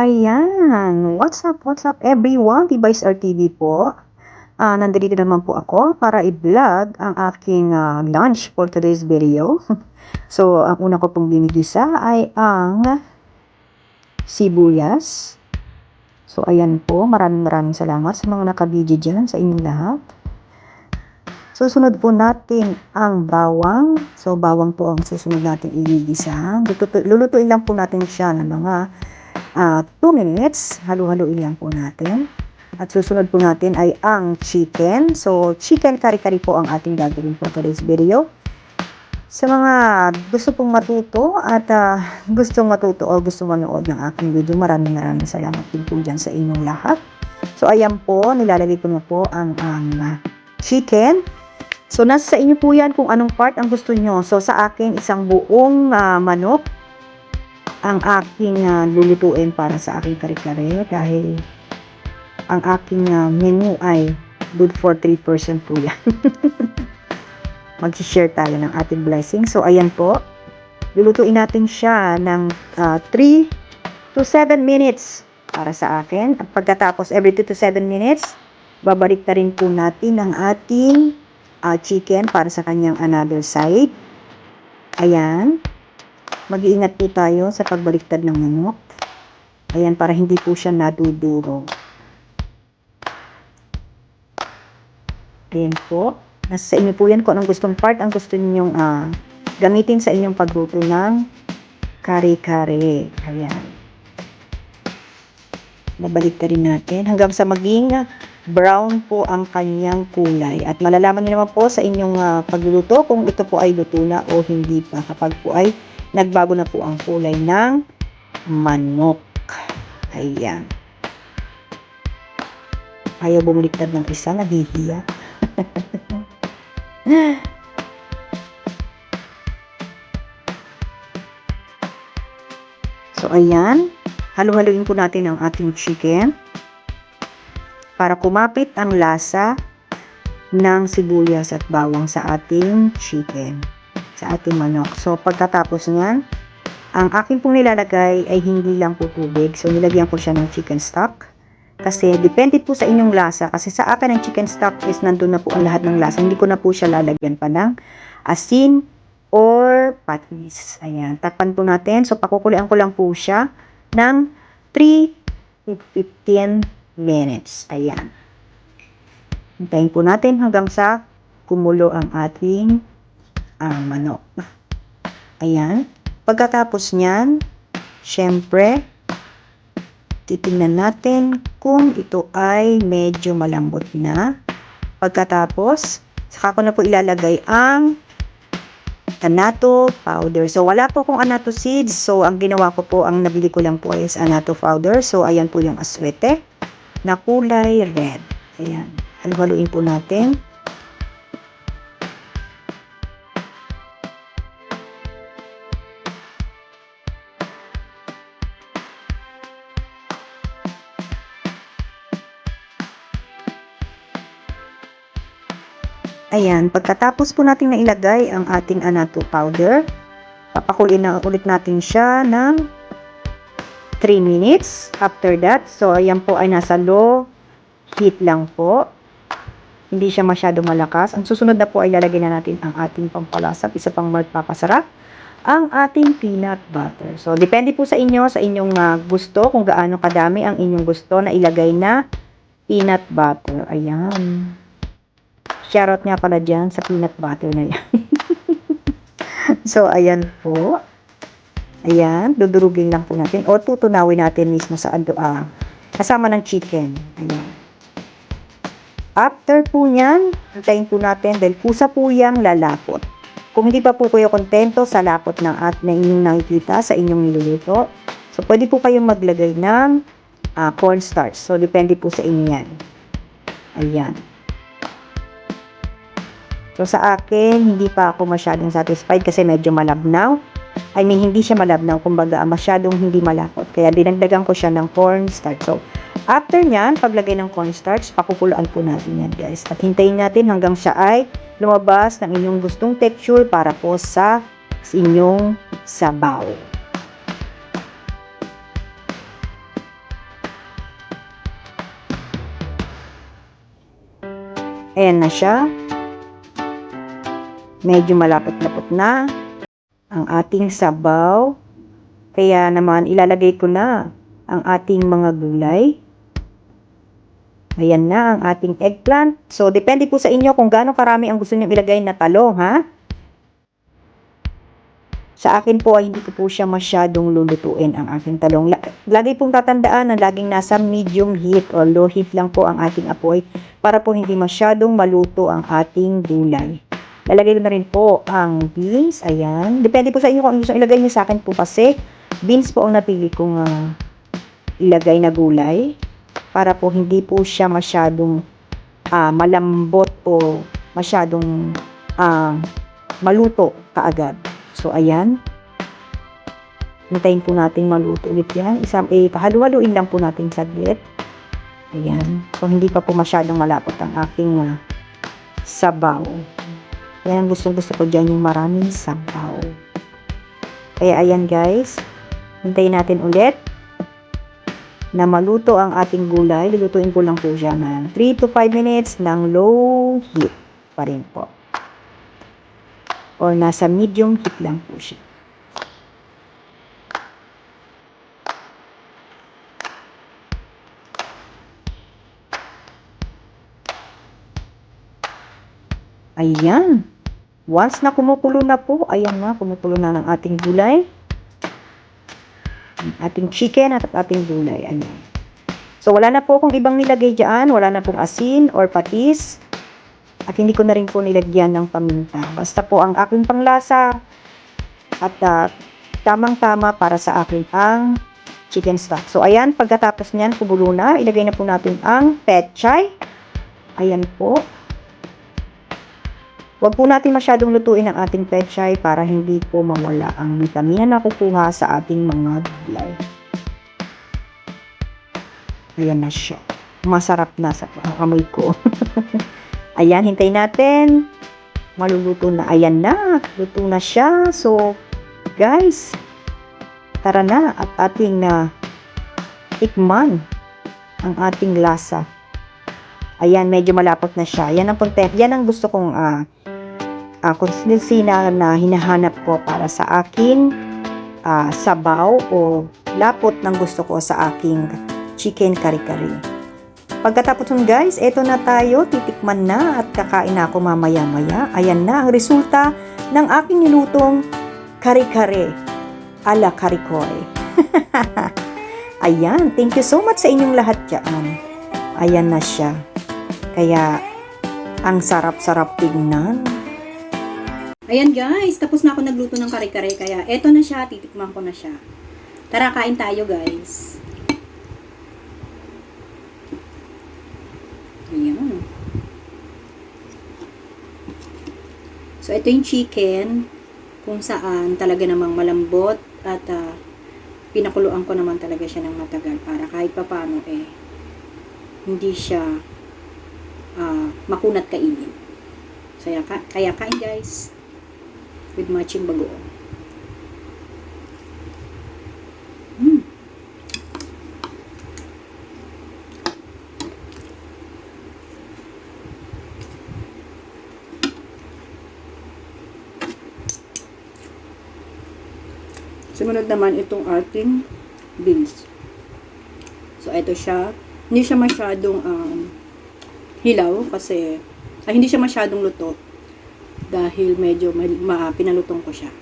Ayan, what's up everyone? Tibais RTV po. Nandito naman po ako para i-vlog ang aking lunch for today's video. So, ang una ko pong ginigisa ay ang sibuyas. So, ayan po, maraming salamat sa mga nakabidyo dyan sa inyong lahat. Susunod po natin ang bawang. So, bawang po ang susunod natin igigisa. Lulutuin lang po natin siya ng mga 2 minutes, halu-haluin lang po natin. At susunod po natin ay ang chicken. So, chicken kari-kari po ang ating gagawin for today's video. Sa mga gusto pong matuto at gustong matuto o gusto manood ng aking video, maraming salamat din po dyan sa inyong lahat. So, ayan po, nilalagay ko na po ang chicken. So, nasa sa inyo po yan kung anong part ang gusto nyo. So, sa akin, isang buong manok ang aking lulutuin para sa aking kare-kare dahil ang aking menu ay good for 3 person po yan. Mag-share tayo ng ating blessing. So, ayan po. Lulutuin natin siya ng 3 to 7 minutes para sa akin. At pagkatapos, every 2 to 7 minutes, babalik na rin po natin ang ating chicken para sa kanyang another side. Ayan. Mag-iingat po tayo sa pagbaliktad ng manok. Ayan, para hindi po siya naduduro. Ayan po. Nasa inyo po yan kung anong gustong part ang gusto ninyong gamitin sa inyong pagluto ng kare-kare. Ayan. Nabaliktarin natin hanggang sa maging brown po ang kanyang kulay. At malalaman niyo naman po sa inyong pagluluto kung ito po ay luto na o hindi pa. Kapag po ay nagbago na po ang kulay ng manok. Ayan. Ayaw bumaliktad ng isa, nahihiya. So, ayan. Halu-haluin po natin ang ating chicken para kumapit ang lasa ng sibuyas at bawang sa ating chicken, sa ating manok. So, pagkatapos niyan, ang akin pong nilalagay ay hindi lang po tubig. So, nilagyan ko siya ng chicken stock. Kasi, depende po sa inyong lasa. Kasi sa akin, ang chicken stock is nandun na po ang lahat ng lasa. Hindi ko na po siya lalagyan pa ng asin or patis. Ayan, takpan po natin. So, pakukulian ko lang po siya ng 3 to 15 minutes. Ayan. Hintayin po natin hanggang sa kumulo ang ating manok. Ayan. Pagkatapos niyan, syempre, titingnan natin kung ito ay medyo malambot na. Pagkatapos, saka ko na po ilalagay ang annatto powder. So, wala po akong annatto seeds. So, ang ginawa ko po, ang nabili ko lang po is annatto powder. So, ayan po yung aswete na kulay red. Ayan. Halu-haluin po natin. Ayan, pagkatapos po natin na ilagay ang ating annatto powder, papakuloyin na ulit natin siya ng 3 minutes. After that, so ayan po ay nasa low heat lang po. Hindi siya masyado malakas. Ang susunod na po ay lalagay na natin ang ating pampalasa, isa pang magpapasarap, ang ating peanut butter. So, depende po sa inyo, sa inyong gusto, kung gaano kadami ang inyong gusto na ilagay na peanut butter. Ayan. Shoutout nga pala dyan sa peanut butter na yan. So, ayan po. Ayan, dudurugin lang po natin. O, tutunawin natin mismo sa kasama ng chicken. Ayan. After po nyan, hintayin po natin dahil kusa po yung lalapot. Kung hindi pa po kayo kontento sa lapot na inyong nakikita sa inyong niluluto, so pwede po kayong maglagay ng cornstarch. So, depende po sa inyo yan. Ayan. So, sa akin, hindi pa ako masyadong satisfied kasi medyo malabnaw. I mean, hindi siya malabnaw. Kumbaga, masyadong hindi malapot. Kaya, dinagdagan ko siya ng cornstarch. So, after nyan, paglagay ng cornstarch, pakukuloan po natin yan, guys. At hintayin natin hanggang siya ay lumabas ng inyong gustong texture para po sa inyong sabaw. Ayan na siya. Medyo malapot-lapot na ang ating sabaw. Kaya naman ilalagay ko na ang ating mga gulay. Ayan na ang ating eggplant. So, depende po sa inyo kung gaano karami ang gusto niyo ilagay na talong, ha? Sa akin po ay hindi ko po siya masyadong lulutuin ang aking talong. Lagi pong tatandaan na laging nasa medium heat or low heat lang po ang ating apoy para po hindi masyadong maluto ang ating gulay. Lalagay ko na rin po ang beans. Ayan. Depende po sa inyo kung gusto ilagay niyo. Sa akin po kasi beans po ang napili kong ilagay na gulay para po hindi po siya masyadong malambot o masyadong maluto kaagad. So, ayan. Hintayin po natin maluto ulit yan. Pahalu-haluin lang po natin saglit. Ayan. So, hindi pa po masyadong malapot ang aking sabaw. Ayan, gusto ko dyan yung maraming sabaw. Kaya, ayan guys. Hintayin natin ulit na maluto ang ating gulay. Lulutuin ko lang po siya ng 3 to 5 minutes ng low heat pa rin po. Or nasa medium heat lang po siya. Ayan. Once na kumukulo na po, ayan na, kumukulo na ng ating gulay. Ating chicken at ating gulay. Ayan. So, wala na po akong ibang nilagay dyan. Wala na pong asin or patis. At hindi ko na rin po nilagyan ng paminta. Basta po ang aking panglasa at tamang-tama para sa akin ang chicken stock. So, ayan, pagkatapos niyan, kumulo na. Ilagay na po natin ang pechay. Ayan po. Huwag po natin masyadong lutuin ang ating pechay para hindi po mawala ang vitamina na nakukuha sa ating mga gulay. Ayan na siya. Masarap na sa amoy ko. Ayan, hintayin natin. Maluluto na. Ayan na. Luto na siya. So, guys, tara na at ating tikman ang ating lasa. Ayan, medyo malapot na siya. Yan ang gusto kong consistency na hinahanap ko para sa aking sabaw o lapot ng gusto ko sa aking chicken kare-kare. Pagkatapos nun guys, eto na tayo, titikman na at kakain na ako mamaya-maya. Ayan na ang resulta ng aking nilutong kare-kare ala karikoy. Ayan, thank you so much sa inyong lahat dyan. Ayan na siya. Kaya, ang sarap-sarap tignan. Ayan guys, tapos na ako nagluto ng kare-kare. Kaya eto na siya, titikman ko na siya. Tara, kain tayo guys. Ayan. So, ito yung chicken kung saan talaga namang malambot at pinakuluan ko naman talaga siya ng matagal para kahit papaano hindi siya makunat kainin. So, kaya kain guys with matching bagoong. Sumunod naman itong ating beans. So, ito siya. Hindi siya masyadong hilaw kasi hindi siya masyadong luto dahil medyo pinalutong ko siya.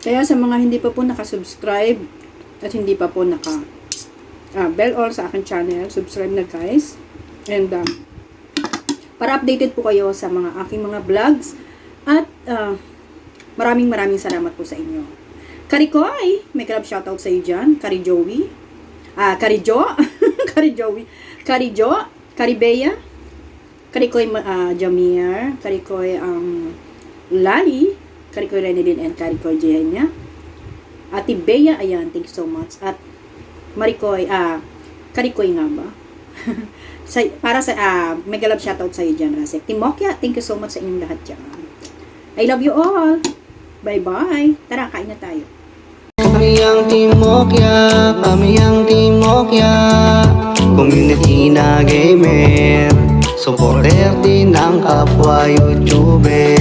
Kaya sa mga hindi pa po nakasubscribe at hindi pa po bell all sa akin channel, subscribe na guys. And para updated po kayo sa mga aking mga vlogs. At maraming salamat po sa inyo. Karikoy, may club shoutout sa iyo dyan. Karijoey. Karijo. Karijoey. Karijo. Karibea. Karikoy Jamir. Karikoy Lali. Karikoy Renilin and Karikoy Jehenya. Ate Bea, ayan, thank you so much. At Maricoy, Karikoy nga ba? Para sa, mega love shoutout sa'yo dyan, Rasek. Timokya, thank you so much sa inyong lahat dyan. I love you all. Bye-bye. Tara, kain na tayo. Kami ang Timokya, community na gamer, supporter din ng kapwa YouTuber.